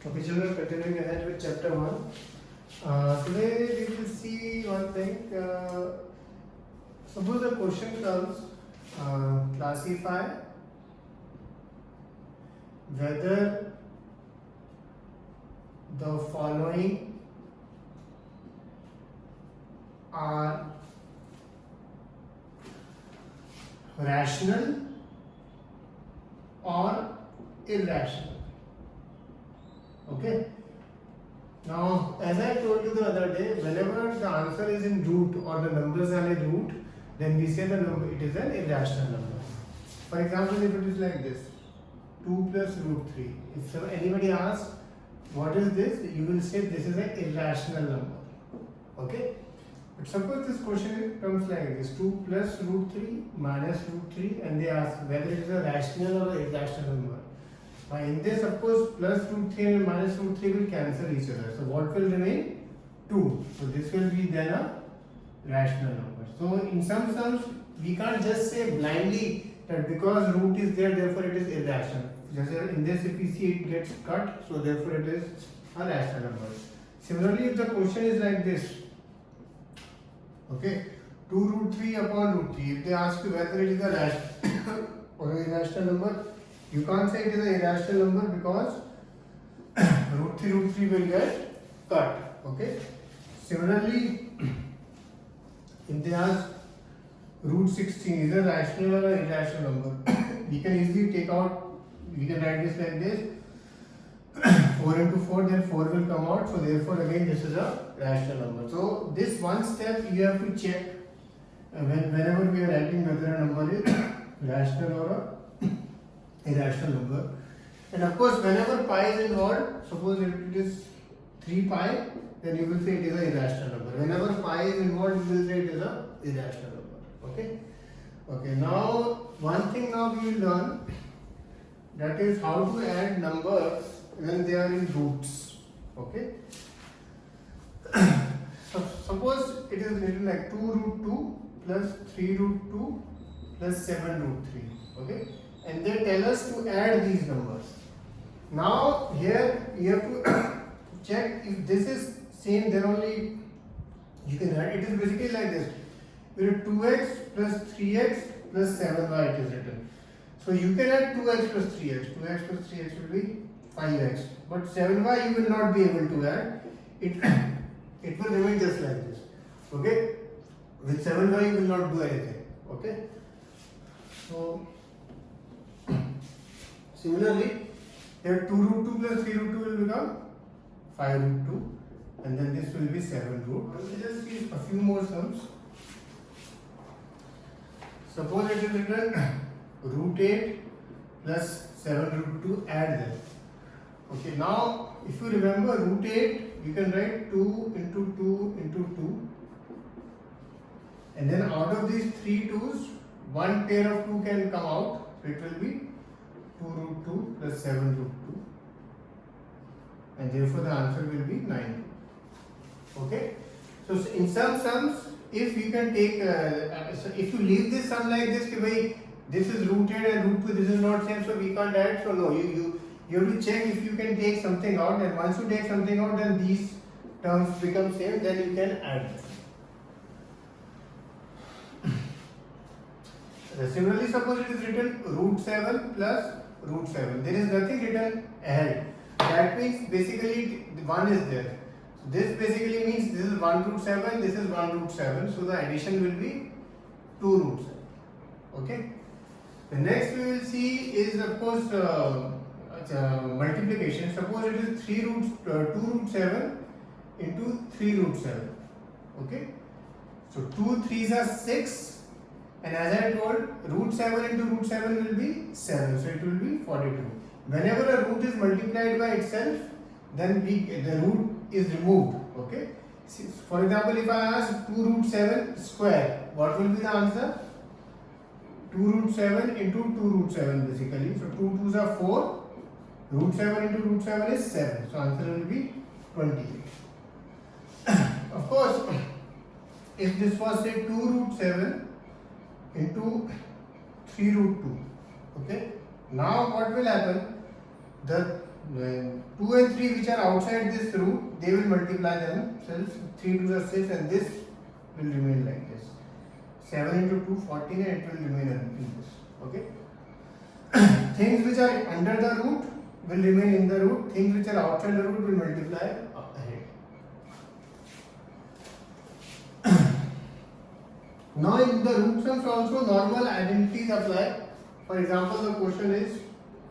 Okay, children, continuing ahead with chapter 1. Today we will see one thing. Suppose a question comes, classify whether the following are rational or irrational. Okay. Now, as I told you the other day, whenever the answer is in root or the numbers are in root, then we say the number it is an irrational number. For example, if it is like this, 2 plus root 3. If anybody asks what is this, you will say this is an irrational number. Okay. But suppose this question comes like this, 2 plus root 3 minus root 3, and they ask whether it is a rational or irrational number. Now in this, of course, plus root 3 and minus root 3 will cancel each other. So what will remain? 2. So this will be then a rational number. So in some terms, we can't just say blindly that because root is there, therefore it is irrational. Just in this, if we see it gets cut, so therefore it is a rational number. Similarly, if the question is like this, okay, 2 root 3 upon root 3, if they ask you whether it is a rational or irrational number, you can't say it is an irrational number because root 3 will get cut. Okay. Similarly, if they ask root 16 is a rational or an irrational number, we can easily take out, we can write this like this, 4 into 4, then 4 will come out, so therefore again this is a rational number. So this one step you have to check whenever we are writing whether a number is rational or a irrational number. And of course, whenever pi is involved, suppose if it is 3 pi, then you will say it is an irrational number. Whenever pi is involved, you will say it is an irrational number. Okay. Okay. Now, one thing now we will learn, that is how to add numbers when they are in roots. Okay. So suppose it is written like 2 root 2 plus 3 root 2 plus 7 root 3. Okay. And they tell us to add these numbers. Now here you have to check if this is same, then only you can add. It is basically like this. You have 2x plus 3x plus 7y it is written. So you can add 2x plus 3x. 2x plus 3x will be 5x. But 7y you will not be able to add. It will remain just like this. Okay. With 7y you will not do anything. Okay. So similarly, here 2 root 2 plus 3 root 2 will become 5 root 2, and then this will be 7 root. We will just see a few more sums. Suppose it is written root 8 plus 7 root 2, add them. Okay, now if you remember root 8, you can write 2 into 2 into 2, and then out of these 3 2's, one pair of 2 can come out, so it will be 2 root 2 plus 7 root 2, and therefore the answer will be 9. Okay. So in some sums, if you can take, so if you leave this sum like this, this is root 8 and root 2, this is not same, so we can't add. So no, you have to check if you can take something out, and once you take something out, then these terms become same, then you can add. Similarly, suppose it is written root 7 plus root 7. There is nothing written ahead. That means basically 1 is there. So this basically means this is 1 root 7, this is 1 root 7. So the addition will be 2 root 7. Okay. The next we will see is of course multiplication. Suppose it is 2 root 7 into 3 root 7. Okay. So 2 3s are 6. And as I told, root 7 into root 7 will be 7, so it will be 42. Whenever a root is multiplied by itself, then the root is removed. Okay. For example, if I ask 2 root 7 square, what will be the answer? 2 root 7 into 2 root 7 basically. So 2 2s are 4. Root 7 into root 7 is 7. So answer will be 28. Of course, if this was say 2 root 7 into 3 root 2. Okay. Now what will happen? when 2 and 3 which are outside this root, they will multiply themselves. 3 to the 6 and this will remain like this. 7 into 2, 14 and it will remain in this. Okay. Things which are under the root will remain in the root. Things which are outside the root will multiply ahead. Now in the root sums also normal identities apply. For example, the question is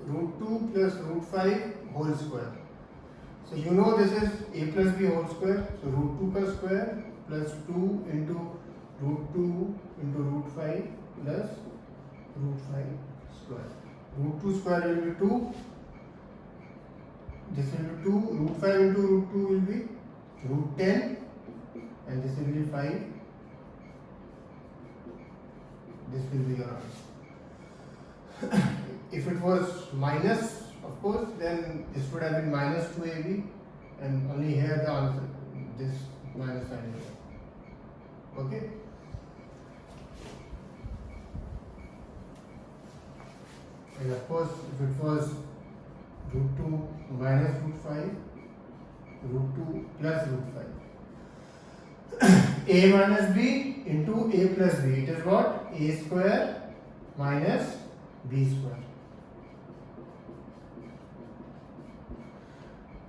root 2 plus root 5 whole square. So you know this is a plus b whole square. So root 2 plus square plus 2 into root 2 into root 5 plus root 5 square. Root 2 square will be 2. This will be 2. Root 5 into root 2 will be root 10. And this will be 5. This will be your answer. If it was minus, of course, then this would have been minus 2ab, and only here the answer, this minus sign is there. Okay? And of course, if it was root 2 minus root 5, root 2 plus root 5. A minus b into a plus b. It is what? A square minus b square.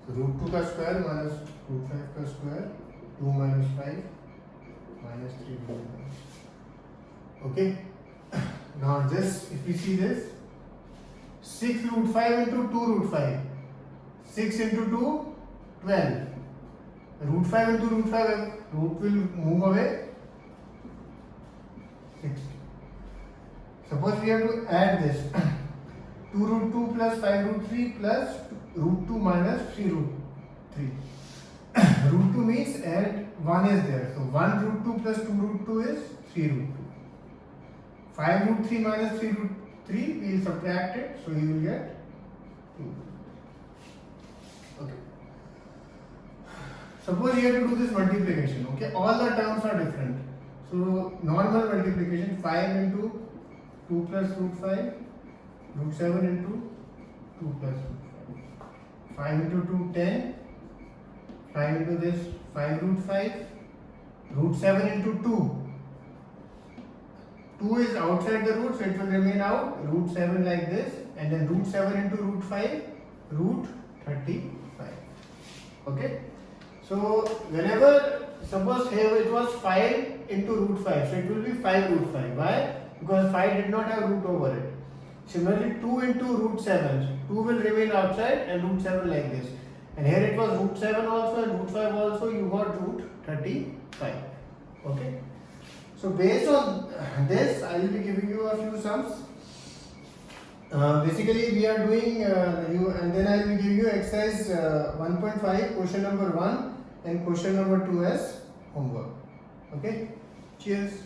So root 2 ka square minus root 5 ka square. 2 minus 5 minus 3 will be. Okay. Now this, if we see this, 6 root 5 into 2 root 5. 6 into 2, 12. Root 5 into root 5, root will move away. 6. Suppose we have to add this. 2 root 2 plus 5 root 3 plus root 2 minus 3 root 3. Root 2 means and 1 is there. So 1 root 2 plus 2 root 2 is 3 root 2. 5 root 3 minus 3 root 3, we will subtract it. So you will get 2. Okay. Suppose you have to do this multiplication. Okay. All the terms are different. So normal multiplication, 5 into 2 plus root 5, root 7 into 2 plus root 5. 5 into 2, 10. 5 into this, 5 root 5. Root 7 into 2. 2 is outside the root, so it will remain out. Root 7 like this. And then root 7 into root 5, root 35. Okay. So whenever, suppose here it was 5 into root 5. So it will be 5 root 5. Why? Because 5 did not have root over it. Similarly, 2 into root 7. 2 will remain outside and root 7 like this. And here it was root 7 also and root 5 also, you got root 35. Okay. So based on this, I will be giving you a few sums. Basically, we are doing, and then I will give you exercise 1.5, question number 1 and question number 2 as homework. Okay. Cheers.